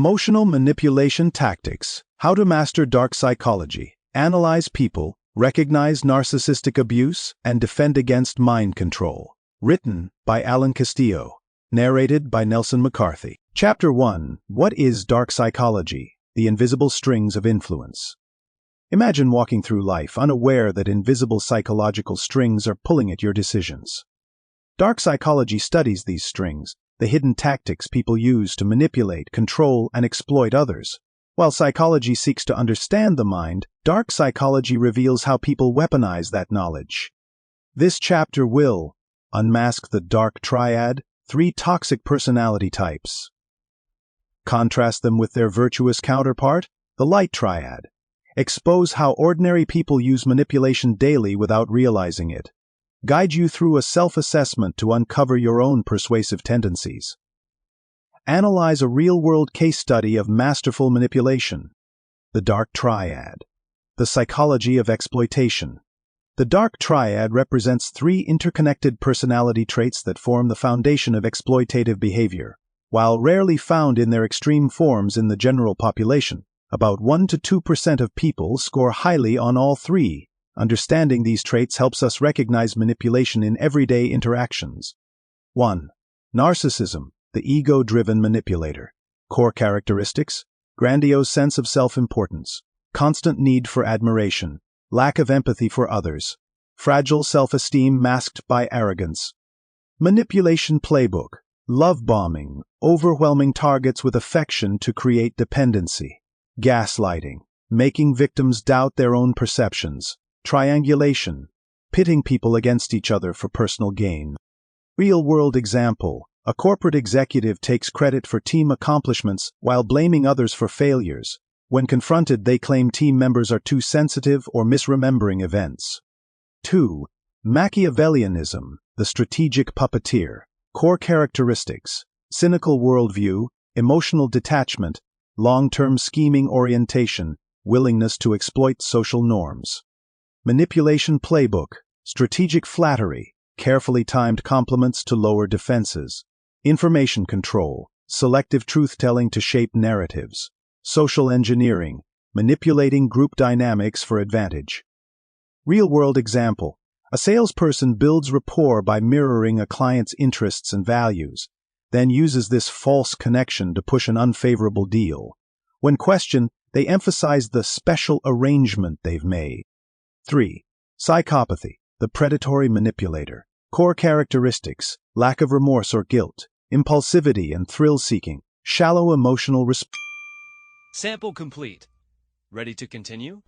Emotional manipulation tactics. How to master dark psychology. Analyze people, recognize narcissistic abuse, and defend against mind control. Written by Alan Castillo. Narrated by McCarthy. Chapter 1. What is dark psychology? The invisible strings of influence. Imagine walking through life unaware that invisible psychological strings are pulling at your decisions. Dark psychology studies these strings, the hidden tactics people use to manipulate, control, and exploit others. While psychology seeks to understand the mind, dark psychology reveals how people weaponize that knowledge. This chapter will unmask the dark triad, 3 toxic personality types. Contrast them with their virtuous counterpart, the light triad. Expose how ordinary people use manipulation daily without realizing it. Guide you through a self-assessment to uncover your own persuasive tendencies. Analyze a real-world case study of masterful manipulation. The dark triad. The psychology of exploitation. The dark triad represents 3 interconnected personality traits that form the foundation of exploitative behavior. While rarely found in their extreme forms in the general population, about 1 to 2% of people score highly on all 3. Understanding these traits helps us recognize manipulation in everyday interactions. 1. Narcissism, the ego-driven manipulator. Core characteristics: grandiose sense of self-importance, constant need for admiration, lack of empathy for others, fragile self-esteem masked by arrogance. Manipulation playbook: love bombing, overwhelming targets with affection to create dependency. Gaslighting, making victims doubt their own perceptions. Triangulation, pitting people against each other for personal gain. Real-world example: a corporate executive takes credit for team accomplishments while blaming others for failures. When confronted, they claim team members are too sensitive or misremembering events. 2. Machiavellianism, the strategic puppeteer. Core characteristics: cynical worldview, emotional detachment, long-term scheming orientation, willingness to exploit social norms. Manipulation playbook: strategic flattery, carefully timed compliments to lower defenses. Information control, selective truth-telling to shape narratives. Social engineering, manipulating group dynamics for advantage. Real-world example: a salesperson builds rapport by mirroring a client's interests and values, then uses this false connection to push an unfavorable deal. When questioned, they emphasize the special arrangement they've made. 3. Psychopathy, the predatory manipulator. Core characteristics: lack of remorse or guilt, impulsivity and thrill-seeking, shallow emotional response. Sample complete. Ready to continue?